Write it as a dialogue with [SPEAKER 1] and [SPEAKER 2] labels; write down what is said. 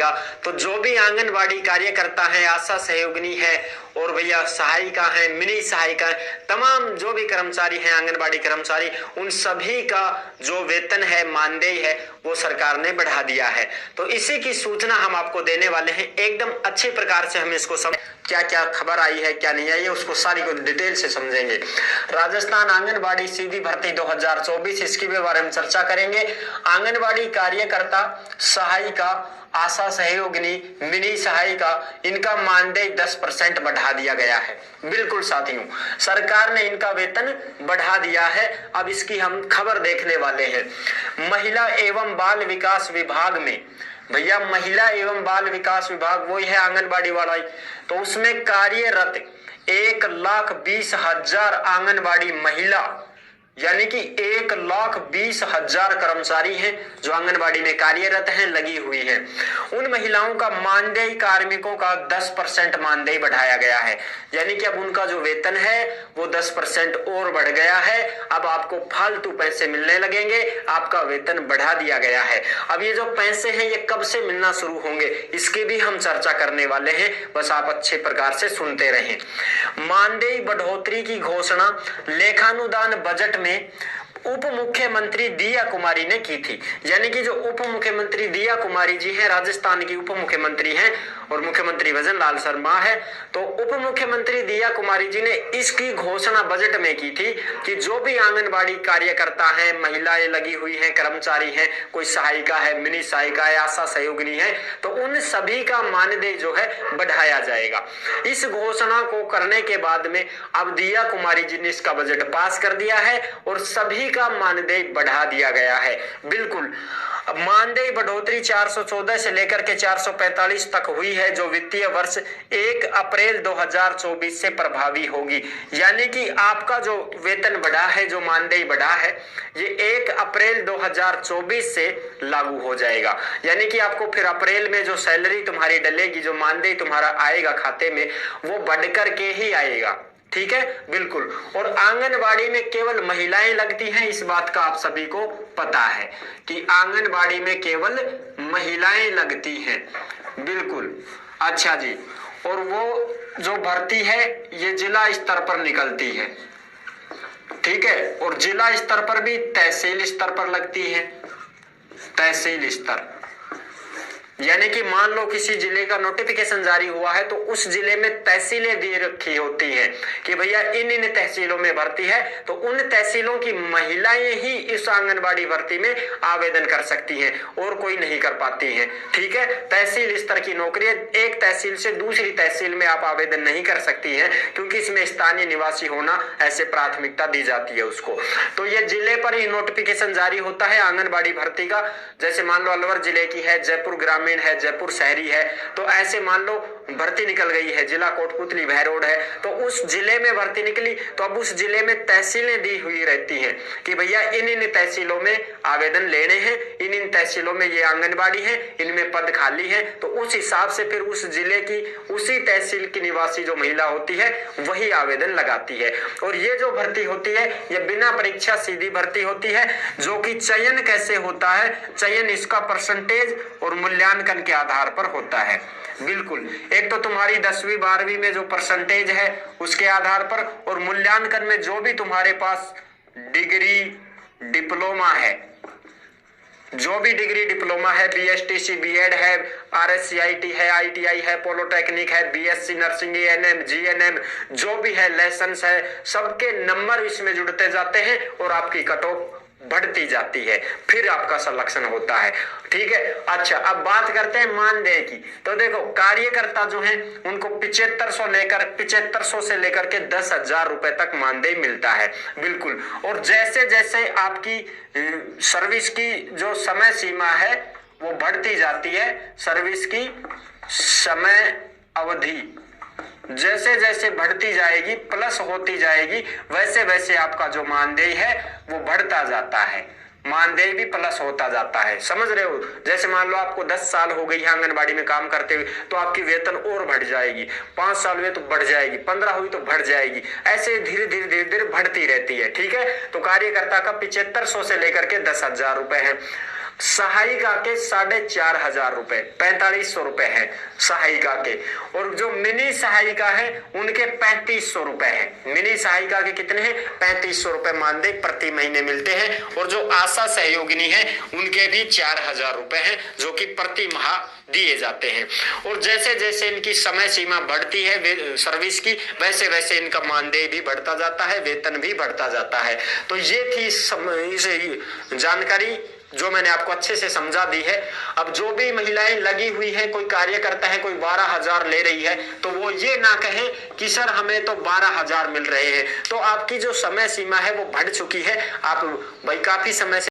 [SPEAKER 1] जाएगा। तो जो भी आंगनबाड़ी कार्यकर्ता है, आशा सहयोगिनी है और भैया सहायिका है, मिनी सहायिका है, तमाम जो भी कर्मचारी हैं आंगनबाड़ी कर्मचारी, उन सभी का जो वेतन है, मानदेय है, वो सरकार ने बढ़ा दिया है। तो इसी की सूचना हम आपको देने वाले हैं। एकदम अच्छे प्रकार से हम इसको क्या क्या खबर आई है, क्या नहीं आई है, उसको सारी को डिटेल से समझेंगे। राजस्थान आंगनबाड़ी सीधी भर्ती 2024, इसके बारे में चर्चा करेंगे। आंगनबाड़ी कार्यकर्ता, सहायिका, आशा सहयोगिनी, मिनी सहायिका, इनका मानदेय 10% बढ़ा दिया गया है। बिल्कुल साथियों, सरकार ने इनका वेतन बढ़ा दिया है। अब इसकी हम खबर देखने वाले हैं। महिला एवं बाल विकास विभाग में, भैया महिला एवं बाल विकास विभाग वही है आंगनबाड़ी वाला, तो उसमें कार्यरत 1,20,000 आंगनबाड़ी महिला, यानी कि 1,20,000 कर्मचारी हैं जो आंगनबाड़ी में कार्यरत हैं, लगी हुई हैं। उन महिलाओं का मानदेय, कार्मिकों का 10% मानदेय बढ़ाया गया है। यानी कि अब उनका जो वेतन है वो 10% और बढ़ गया है। अब आपको फालतू पैसे मिलने लगेंगे, आपका वेतन बढ़ा दिया गया है। अब ये जो पैसे हैं ये कब से मिलना शुरू होंगे, इसकी भी हम चर्चा करने वाले हैं, बस आप अच्छे प्रकार से सुनते रहें। मानदेय बढ़ोतरी की घोषणा लेखानुदान बजट में उप मुख्यमंत्री दिया कुमारी ने की थी। यानी कि जो उप मुख्यमंत्री दिया कुमारी जी हैं, राजस्थान की उप मुख्यमंत्री हैं और मुख्यमंत्री भजन लाल शर्मा है, तो उप मुख्यमंत्री दिया कुमारी जी ने इसकी घोषणा बजट में की थी कि जो भी आंगनबाड़ी कार्यकर्ता हैं, महिलाएं लगी हुई हैं, कर्मचारी हैं, कोई सहायिका है, मिनी सहायिका है, आशा सहयोगिनी है, तो उन सभी का मानदेय जो है बढ़ाया जाएगा। इस घोषणा को करने के बाद में अब दिया कुमारी जी ने इसका बजट पास कर दिया है और सभी का मानदेय बढ़ा दिया गया है। बिल्कुल, मानदेय बढ़ोतरी 414 से लेकर के 445 तक हुई है, जो वित्तीय वर्ष 1 अप्रैल 2024 से प्रभावी होगी। यानी कि आपका जो वेतन बढ़ा है, जो मानदेय बढ़ा है, ये 1 अप्रैल 2024 से लागू हो जाएगा। यानी कि आपको फिर अप्रैल में जो सैलरी तुम्हारी डलेगी, जो मानदेय तुम्हारा आएगा खाते में, वो बढ़ करके ही आएगा। ठीक है, बिल्कुल। और आंगनबाड़ी में केवल महिलाएं लगती हैं, इस बात का आप सभी को पता है कि आंगनबाड़ी में केवल महिलाएं लगती हैं। बिल्कुल, अच्छा जी। और वो जो भर्ती है ये जिला स्तर पर निकलती है, ठीक है, और जिला स्तर पर भी तहसील स्तर पर लगती है। तहसील स्तर यानी कि मान लो किसी जिले का नोटिफिकेशन जारी हुआ है तो उस जिले में तहसीलें दे रखी होती हैं कि भैया इन इन तहसीलों में भर्ती है, तो उन तहसीलों की महिलाएं ही इस आंगनबाड़ी भर्ती में आवेदन कर सकती हैं और कोई नहीं कर पाती हैं। ठीक है, तहसील स्तर की नौकरी है, एक तहसील से दूसरी तहसील में आप आवेदन नहीं कर सकती हैं क्योंकि इसमें स्थानीय निवासी होना ऐसे प्राथमिकता दी जाती है उसको। तो ये जिले पर ही नोटिफिकेशन जारी होता है आंगनबाड़ी भर्ती का। जैसे मान लो अलवर जिले की है, जयपुर ग्रामीण है, जयपुर शहरी है, तो ऐसे मान लो भर्ती निकल गई है, जिला कोटपुतली भैरोड है, तो उस जिले में भर्ती निकली, तो अब उस जिले में तहसीलें दी हुई रहती हैं कि भैया इन इन तहसीलों में आवेदन लेने हैं, इन इन तहसीलों में ये आंगनबाड़ी है, इनमें पद खाली है, तो उस हिसाब से फिर उस जिले की उसी तहसील की निवासी जो महिला होती है वही आवेदन लगाती है। और ये जो भर्ती होती है ये बिना परीक्षा सीधी भर्ती होती है, जो कि चयन कैसे होता है, चयन इसका परसेंटेज और मूल्यांकन के आधार पर होता है। बिल्कुल, एक तो तुम्हारी 10वीं 12वीं में जो परसेंटेज है उसके आधार पर, और मूल्यांकन में जो भी तुम्हारे पास डिग्री डिप्लोमा है, जो भी डिग्री डिप्लोमा है, बीएसटीसी बीएड है, आरएससीआईटी है, आईटीआई है, पॉलिटेक्निक है, बीएससी नर्सिंग, एएनएम, जीएनएम, जो भी है, लाइसेंस है, सबके नंबर इसमें जुड़ते जाते हैं और आपकी कट ऑफ बढ़ती जाती है, फिर आपका सिलेक्शन होता है। ठीक है, अच्छा अब बात करते हैं मानदेय की। तो देखो कार्यकर्ता जो है उनको 7500 से लेकर के 10,000 रुपए तक मानदेय मिलता है। बिल्कुल, और जैसे जैसे आपकी सर्विस की जो समय सीमा है वो बढ़ती जाती है, सर्विस की समय अवधि जैसे जैसे बढ़ती जाएगी, प्लस होती जाएगी, वैसे वैसे आपका जो मानदेय है वो बढ़ता जाता है, मानदेय भी प्लस होता जाता है। समझ रहे हो? जैसे मान लो आपको 10 साल हो गई है आंगनबाड़ी में काम करते हुए तो आपकी वेतन और बढ़ जाएगी, 5 साल हुए तो बढ़ जाएगी, 15 हुई तो बढ़ जाएगी, ऐसे धीरे धीरे बढ़ती रहती है। ठीक है, तो कार्यकर्ता का 7500 से लेकर के 10,000 रुपए है। सहायिका के 4,500 रुपए, 4500 रुपए है सहायिका के। और जो मिनी सहायिका है उनके 3500 रुपए है। मिनी सहायिका के कितने हैं? 3500 रुपए मानदेय प्रति महीने मिलते हैं। और जो आशा सहयोगिनी है उनके भी 4,000 रुपए हैं जो कि प्रति माह दिए जाते हैं। और जैसे जैसे इनकी समय सीमा बढ़ती है सर्विस की, वैसे वैसे इनका मानदेय भी बढ़ता जाता है, वेतन भी बढ़ता जाता है। तो ये थी जानकारी जो मैंने आपको अच्छे से समझा दी है। अब जो भी महिलाएं लगी हुई हैं, कोई कार्य करता है, कोई 12,000 ले रही है, तो वो ये ना कहे कि सर हमें तो 12,000 मिल रहे हैं। तो आपकी जो समय सीमा है वो बढ़ चुकी है। आप भाई काफी समय से